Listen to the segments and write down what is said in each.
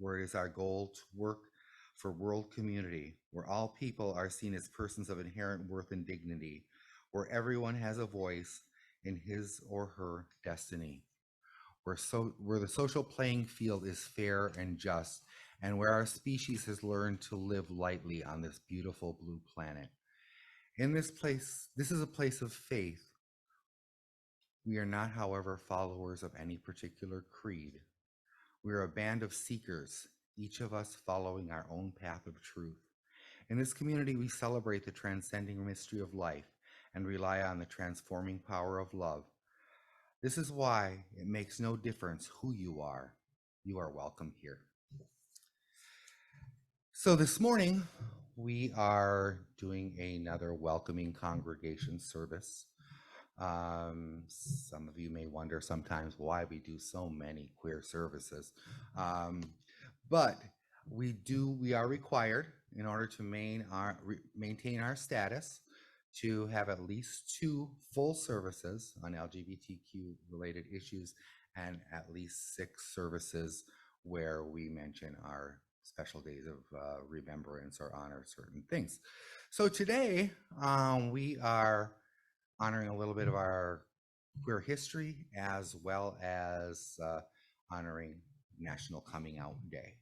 where it is our goal to work for world community, where all people are seen as persons of inherent worth and dignity, where everyone has a voice in his or her destiny, where the social playing field is fair and just, and where our species has learned to live lightly on this beautiful blue planet. In this place, this is a place of faith. We are not, however, followers of any particular creed. We are a band of seekers, each of us following our own path of truth. In this community, we celebrate the transcending mystery of life and rely on the transforming power of love. This is why it makes no difference who you are welcome here. So this morning, we are doing another welcoming congregation service. Some of you may wonder sometimes why we do so many queer services. But we are required, in order to maintain our status, to have at least 2 full services on LGBTQ related issues and at least 6 services where we mention our special days of remembrance or honor certain things. So today we are honoring a little bit of our queer history, as well as honoring National Coming Out Day.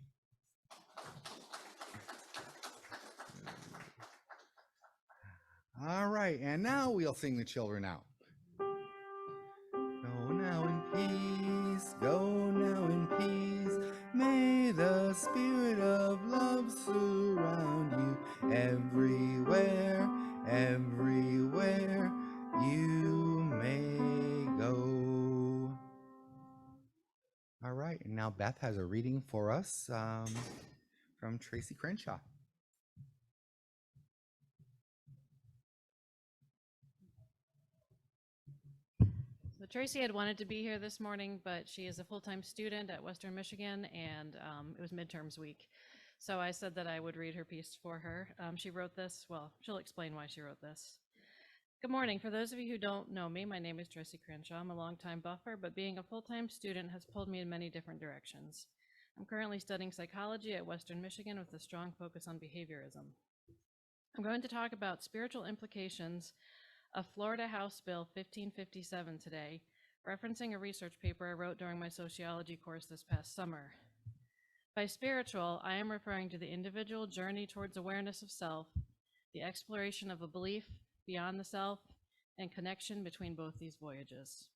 All right, and now we'll sing the children out. Go now in peace, go now in peace. May the spirit of love surround you everywhere, everywhere you may go. All right, and now Beth has a reading for us from Tracy Crenshaw. So Tracy had wanted to be here this morning, but she is a full-time student at Western Michigan, and it was midterms week. So I said that I would read her piece for her. She wrote this, well, she'll explain why she wrote this. Good morning. For those of you who don't know me, my name is Tracy Crenshaw. I'm a longtime buffer, but being a full-time student has pulled me in many different directions. I'm currently studying psychology at Western Michigan with a strong focus on behaviorism. I'm going to talk about spiritual implications of Florida House Bill 1557 today, referencing a research paper I wrote during my sociology course this past summer. By spiritual, I am referring to the individual journey towards awareness of self, the exploration of a belief beyond the self, and connection between both these voyages.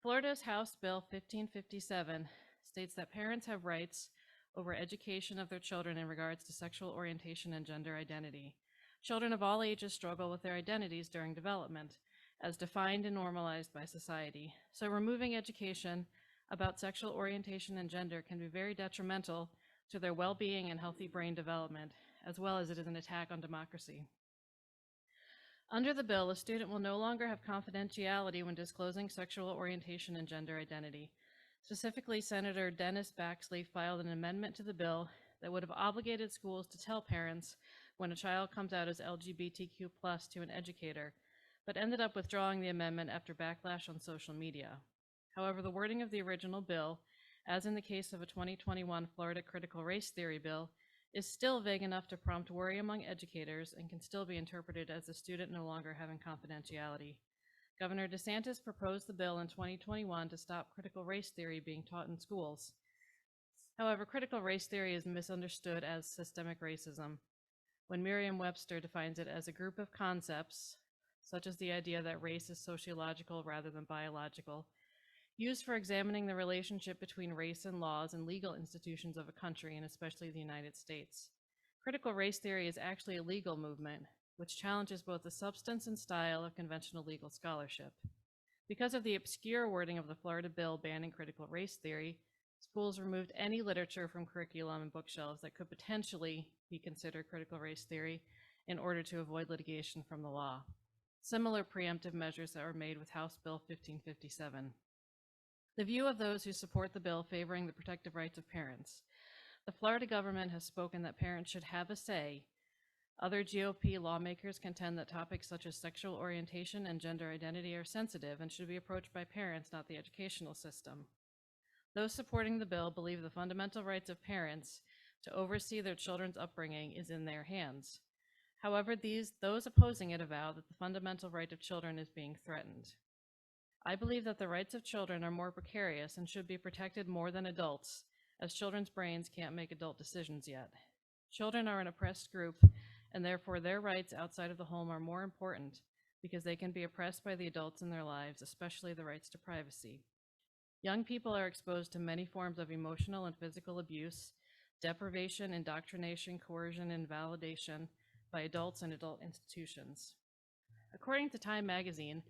Florida's House Bill 1557 states that parents have rights over education of their children in regards to sexual orientation and gender identity. Children of all ages struggle with their identities during development, as defined and normalized by society. So removing education about sexual orientation and gender can be very detrimental to their well-being and healthy brain development, as well as it is an attack on democracy. Under the bill, a student will no longer have confidentiality when disclosing sexual orientation and gender identity. Specifically, Senator Dennis Baxley filed an amendment to the bill that would have obligated schools to tell parents when a child comes out as LGBTQ+ to an educator, but ended up withdrawing the amendment after backlash on social media. However, the wording of the original bill, as in the case of a 2021 Florida critical race theory bill, is still vague enough to prompt worry among educators and can still be interpreted as the student no longer having confidentiality. Governor DeSantis proposed the bill in 2021 to stop critical race theory being taught in schools. However, critical race theory is misunderstood as systemic racism, when Merriam-Webster defines it as a group of concepts, such as the idea that race is sociological rather than biological, used for examining the relationship between race and laws and legal institutions of a country, and especially the United States. Critical race theory is actually a legal movement, which challenges both the substance and style of conventional legal scholarship. Because of the obscure wording of the Florida bill banning critical race theory, schools removed any literature from curriculum and bookshelves that could potentially be considered critical race theory in order to avoid litigation from the law. Similar preemptive measures that were made with House Bill 1557. The view of those who support the bill favoring the protective rights of parents. The Florida government has spoken that parents should have a say. Other GOP lawmakers contend that topics such as sexual orientation and gender identity are sensitive and should be approached by parents, not the educational system. Those supporting the bill believe the fundamental rights of parents to oversee their children's upbringing is in their hands. However, those opposing it avow that the fundamental right of children is being threatened. I believe that the rights of children are more precarious and should be protected more than adults, as children's brains can't make adult decisions yet. Children are an oppressed group, and therefore their rights outside of the home are more important because they can be oppressed by the adults in their lives, especially the rights to privacy. Young people are exposed to many forms of emotional and physical abuse, deprivation, indoctrination, coercion, and validation by adults and adult institutions. According to Time magazine,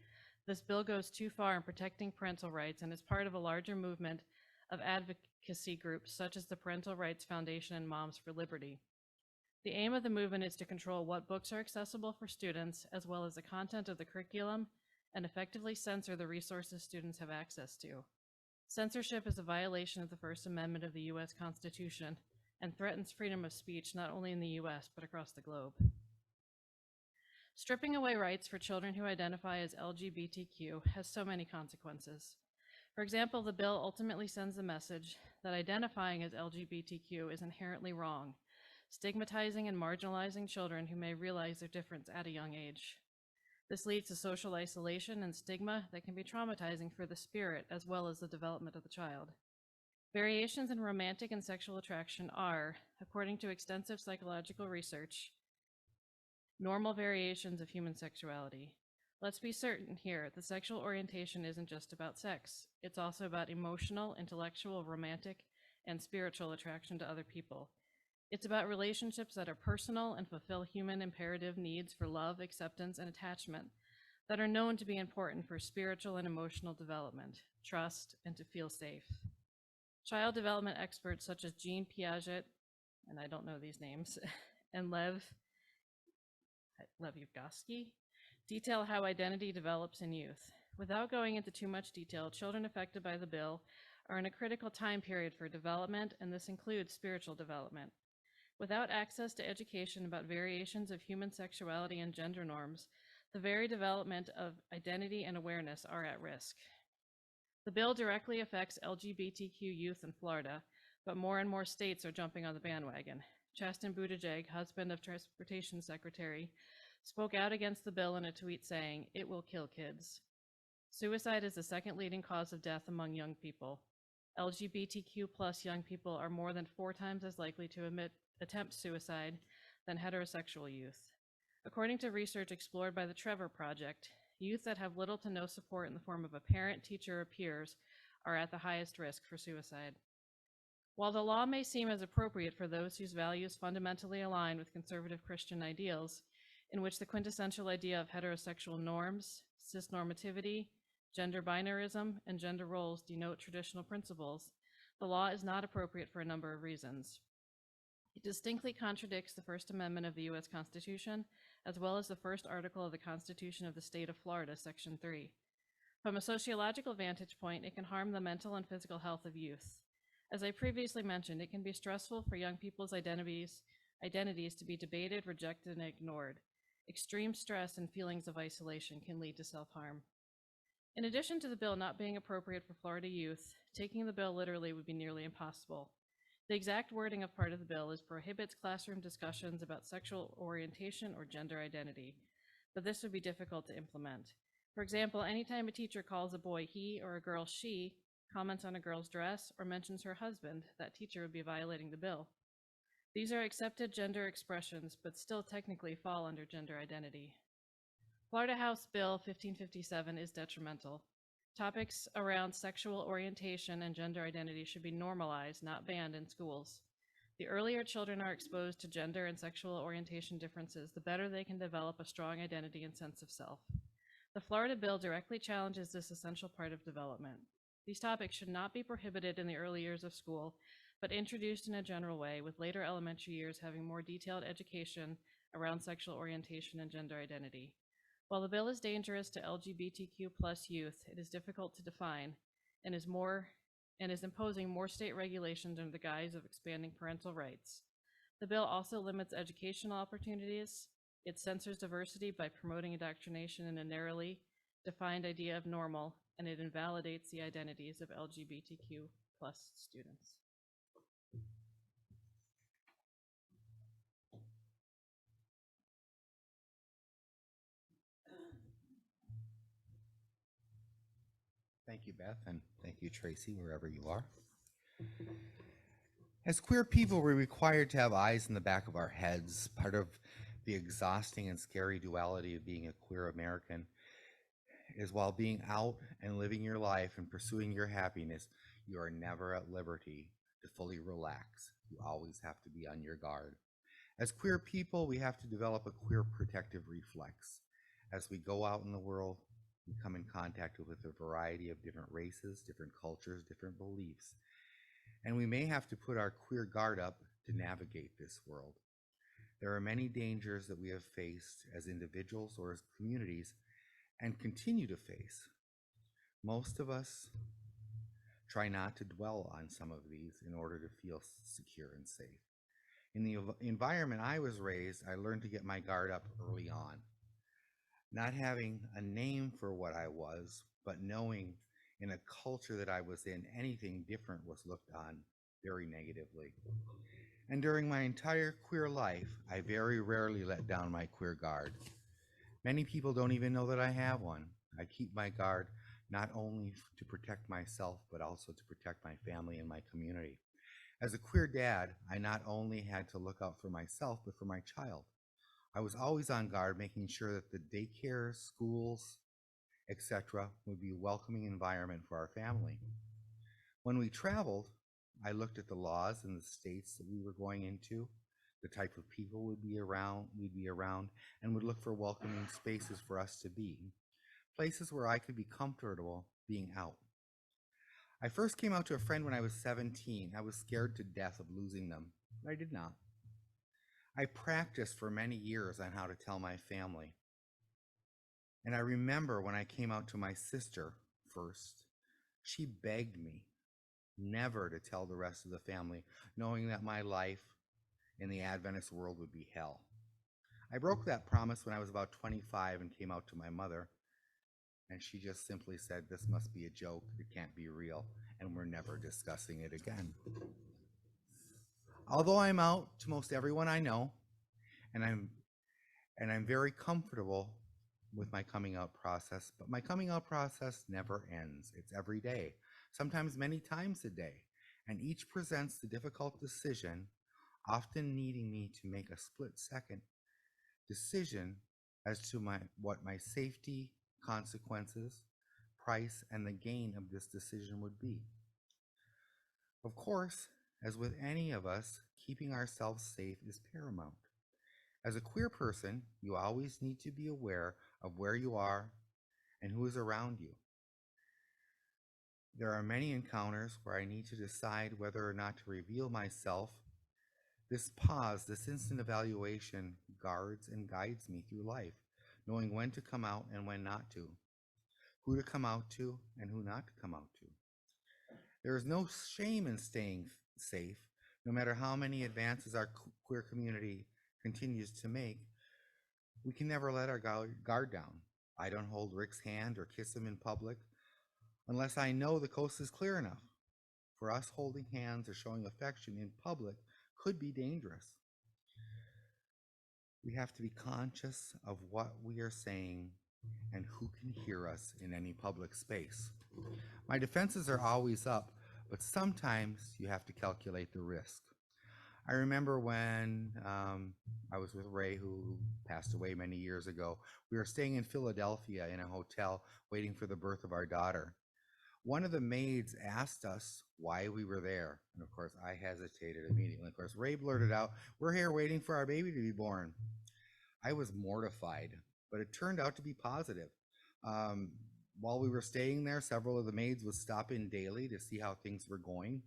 this bill goes too far in protecting parental rights and is part of a larger movement of advocacy groups such as the Parental Rights Foundation and Moms for Liberty. The aim of the movement is to control what books are accessible for students, as well as the content of the curriculum, and effectively censor the resources students have access to. Censorship is a violation of the First Amendment of the U.S. Constitution and threatens freedom of speech not only in the U.S. but across the globe. Stripping away rights for children who identify as LGBTQ has so many consequences. For example, the bill ultimately sends the message that identifying as LGBTQ is inherently wrong, stigmatizing and marginalizing children who may realize their difference at a young age. This leads to social isolation and stigma that can be traumatizing for the spirit as well as the development of the child. Variations in romantic and sexual attraction are, according to extensive psychological research, normal variations of human sexuality. Let's be certain here, the sexual orientation isn't just about sex. It's also about emotional, intellectual, romantic, and spiritual attraction to other people. It's about relationships that are personal and fulfill human imperative needs for love, acceptance, and attachment that are known to be important for spiritual and emotional development, trust, and to feel safe. Child development experts such as Jean Piaget, and I don't know these names, and Lev Yudkowsky detail how identity develops in youth. Without going into too much detail, children affected by the bill are in a critical time period for development, and this includes spiritual development. Without access to education about variations of human sexuality and gender norms, the very development of identity and awareness are at risk. The bill directly affects LGBTQ youth in Florida, but more and more states are jumping on the bandwagon. Chasten Buttigieg, husband of Transportation Secretary, spoke out against the bill in a tweet saying, "It will kill kids." Suicide is the second leading cause of death among young people. LGBTQ plus young people are more than 4 times as likely to attempt suicide than heterosexual youth. According to research explored by the Trevor Project, youth that have little to no support in the form of a parent, teacher, or peers are at the highest risk for suicide. While the law may seem as appropriate for those whose values fundamentally align with conservative Christian ideals, in which the quintessential idea of heterosexual norms, cisnormativity, gender binarism, and gender roles denote traditional principles, the law is not appropriate for a number of reasons. It distinctly contradicts the First Amendment of the U.S. Constitution, as well as the first article of the Constitution of the State of Florida, Section 3. From a sociological vantage point, it can harm the mental and physical health of youth. As I previously mentioned, it can be stressful for young people's identities to be debated, rejected, and ignored. Extreme stress and feelings of isolation can lead to self-harm. In addition to the bill not being appropriate for Florida youth, taking the bill literally would be nearly impossible. The exact wording of part of the bill is prohibits classroom discussions about sexual orientation or gender identity, but this would be difficult to implement. For example, anytime a teacher calls a boy he or a girl she, comments on a girl's dress, or mentions her husband, that teacher would be violating the bill. These are accepted gender expressions, but still technically fall under gender identity. Florida House Bill 1557 is detrimental. Topics around sexual orientation and gender identity should be normalized, not banned in schools. The earlier children are exposed to gender and sexual orientation differences, the better they can develop a strong identity and sense of self. The Florida bill directly challenges this essential part of development. These topics should not be prohibited in the early years of school, but introduced in a general way, with later elementary years having more detailed education around sexual orientation and gender identity. While the bill is dangerous to LGBTQ plus youth, it is difficult to define and is imposing more state regulations under the guise of expanding parental rights. The bill also limits educational opportunities. It censors diversity by promoting indoctrination in a narrowly defined idea of normal, and it invalidates the identities of LGBTQ plus students. Thank you, Beth, and thank you, Tracy, wherever you are. As queer people, we're required to have eyes in the back of our heads. Part of the exhausting and scary duality of being a queer American is while being out and living your life and pursuing your happiness, you are never at liberty to fully relax. You always have to be on your guard. As queer people, we have to develop a queer protective reflex. As we go out in the world, we come in contact with a variety of different races, different cultures, different beliefs. And we may have to put our queer guard up to navigate this world. There are many dangers that we have faced as individuals or as communities and continue to face. Most of us try not to dwell on some of these in order to feel secure and safe. In the environment I was raised, I learned to get my guard up early on. Not having a name for what I was, but knowing in a culture that I was in, anything different was looked on very negatively. And during my entire queer life, I very rarely let down my queer guard. Many people don't even know that I have one. I keep my guard not only to protect myself, but also to protect my family and my community. As a queer dad, I not only had to look out for myself, but for my child. I was always on guard, making sure that the daycare, schools, etc., would be a welcoming environment for our family. When we traveled, I looked at the laws in the states that we were going into, the type of people we'd be around, and would look for welcoming spaces for us to be, places where I could be comfortable being out. I first came out to a friend when I was 17. I was scared to death of losing them, but I did not. I practiced for many years on how to tell my family. And I remember when I came out to my sister first, she begged me never to tell the rest of the family, knowing that my life in the Adventist world would be hell. I broke that promise when I was about 25 and came out to my mother, and she just simply said, "This must be a joke, it can't be real, and we're never discussing it again." Although I'm out to most everyone I know, and I'm very comfortable with my coming out process, but my coming out process never ends. It's every day, sometimes many times a day, and each presents the difficult decision, often needing me to make a split-second decision as to what my safety, consequences, price, and the gain of this decision would be. Of course, as with any of us, keeping ourselves safe is paramount. As a queer person, you always need to be aware of where you are and who is around you. There are many encounters where I need to decide whether or not to reveal myself. This pause, this instant evaluation, guards and guides me through life, knowing when to come out and when not to, who to come out to and who not to come out to. There is no shame in staying safe, no matter how many advances our queer community continues to make. We can never let our guard down. I don't hold Rick's hand or kiss him in public unless I know the coast is clear enough. For us, holding hands or showing affection in public could be dangerous. We have to be conscious of what we are saying and who can hear us in any public space. My defenses are always up, but sometimes you have to calculate the risk. I remember when I was with Ray, who passed away many years ago. We were staying in Philadelphia in a hotel waiting for the birth of our daughter. One of the maids asked us why we were there. And of course, I hesitated immediately. Of course, Ray blurted out, "We're here waiting for our baby to be born." I was mortified, but it turned out to be positive. While we were staying there, several of the maids would stop in daily to see how things were going.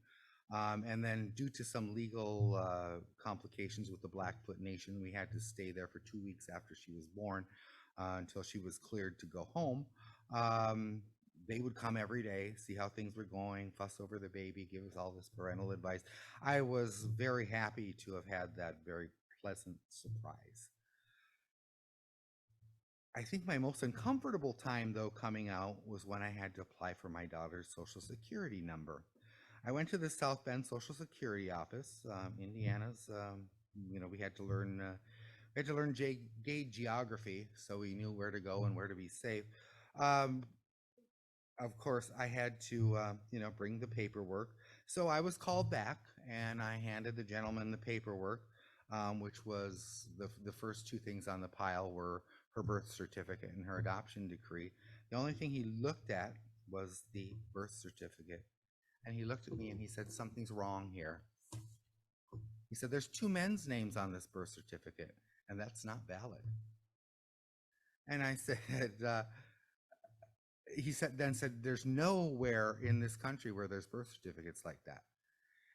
And then due to some legal complications with the Blackfoot Nation, we had to stay there for 2 weeks after she was born until she was cleared to go home. They would come every day, see how things were going, fuss over the baby, give us all this parental advice. I was very happy to have had that very pleasant surprise. I think my most uncomfortable time, though, coming out was when I had to apply for my daughter's Social Security number. I went to the South Bend Social Security office, Indiana's. We had to learn gay geography, so we knew where to go and where to be safe. Um, of course, I had to, bring the paperwork. So I was called back, and I handed the gentleman the paperwork, which was the first two things on the pile were her birth certificate and her adoption decree. The only thing he looked at was the birth certificate, and he looked at me and he said, "Something's wrong here." He said, "There's two men's names on this birth certificate, and that's not valid." And I said, he said, "There's nowhere in this country where there's birth certificates like that."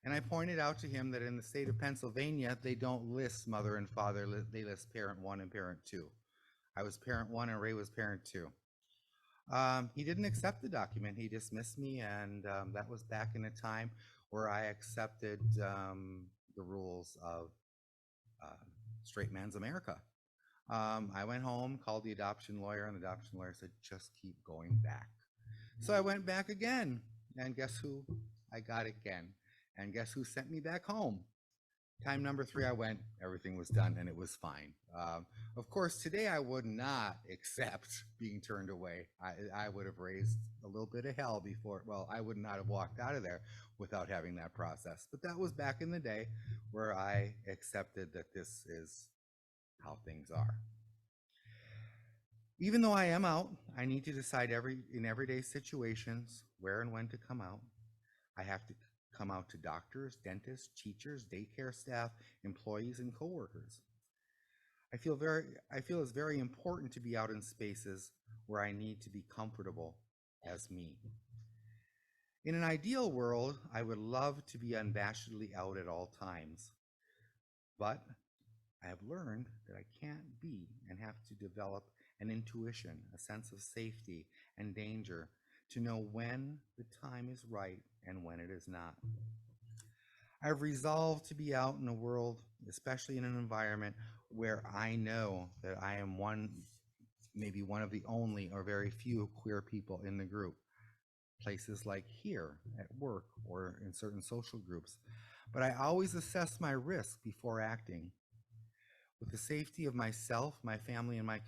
And I pointed out to him that in the state of Pennsylvania, they don't list mother and father, they list parent one and parent two. I was parent one and Ray was parent two. He didn't accept the document. He dismissed me, and that was back in a time where I accepted the rules of straight man's America. I went home, called the adoption lawyer, and the adoption lawyer said, "Just keep going back." So I went back again, and guess who I got again? And guess who sent me back home? Time number 3, I went, everything was done, and it was fine. Of course, today I would not accept being turned away. I would have raised a little bit of hell before, well, I would not have walked out of there without having that process. But that was back in the day where I accepted that this is how things are. Even though I am out, I need to decide in everyday situations where and when to come out. I have to come out to doctors, dentists, teachers, daycare staff, employees, and coworkers. I feel it's very important to be out in spaces where I need to be comfortable as me. In an ideal world, I would love to be unabashedly out at all times, but I have learned that I can't be and have to develop an intuition, a sense of safety and danger to know when the time is right and when it is not. I've resolved to be out in the world, especially in an environment where I know that I am maybe one of the only or very few queer people in the group. Places like here, at work, or in certain social groups. But I always assess my risk before acting, with the safety of myself, my family, and my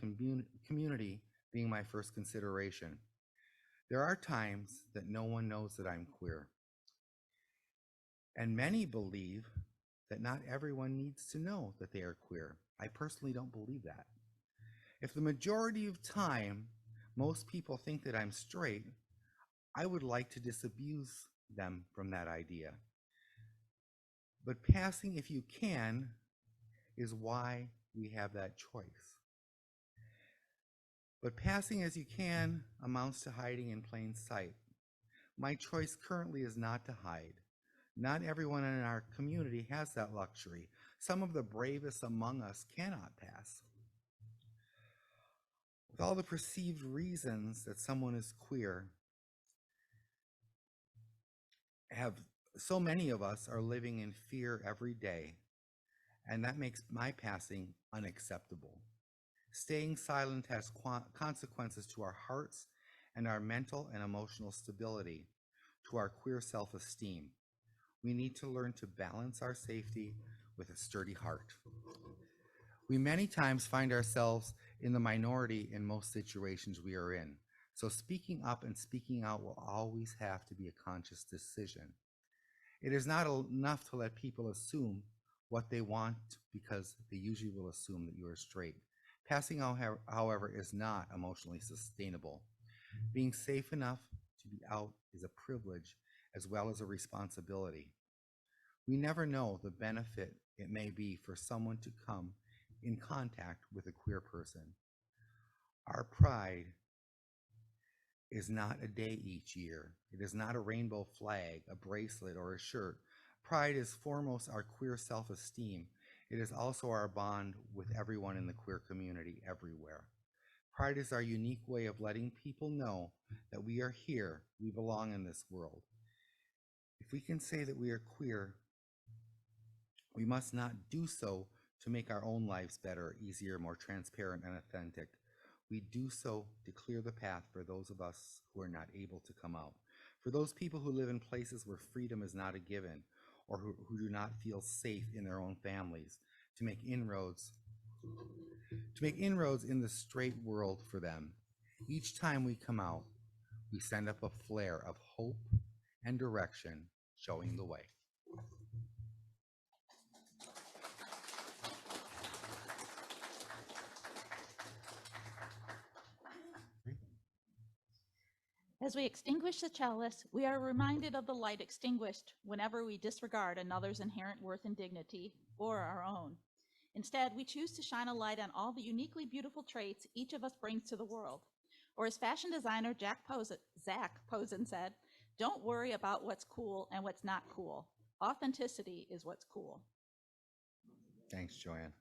community being my first consideration. There are times that no one knows that I'm queer. And many believe that not everyone needs to know that they are queer. I personally don't believe that. If the majority of time most people think that I'm straight, I would like to disabuse them from that idea. But passing if you can is why we have that choice. But passing as you can amounts to hiding in plain sight. My choice currently is not to hide. Not everyone in our community has that luxury. Some of the bravest among us cannot pass. With all the perceived reasons that someone is queer, so many of us are living in fear every day, and that makes my passing unacceptable. Staying silent has consequences to our hearts and our mental and emotional stability, to our queer self-esteem. We need to learn to balance our safety with a sturdy heart. We many times find ourselves in the minority in most situations we are in, so speaking up and speaking out will always have to be a conscious decision. It is not enough to let people assume what they want, because they usually will assume that you are straight. Passing out, however, is not emotionally sustainable. Being safe enough to be out is a privilege as well as a responsibility. We never know the benefit it may be for someone to come in contact with a queer person. Our pride is not a day each year. It is not a rainbow flag, a bracelet, or a shirt. Pride is foremost our queer self-esteem. It is also our bond with everyone in the queer community everywhere. Pride is our unique way of letting people know that we are here, we belong in this world. If we can say that we are queer, we must not do so to make our own lives better, easier, more transparent, and authentic. We do so to clear the path for those of us who are not able to come out. For those people who live in places where freedom is not a given, or who do not feel safe in their own families, to make inroads in the straight world for them. Each time we come out, we send up a flare of hope and direction, showing the way. As we extinguish the chalice, we are reminded of the light extinguished whenever we disregard another's inherent worth and dignity, or our own. Instead, we choose to shine a light on all the uniquely beautiful traits each of us brings to the world. Or as fashion designer Zach Posen said, don't worry about what's cool and what's not cool. Authenticity is what's cool. Thanks, Joanne.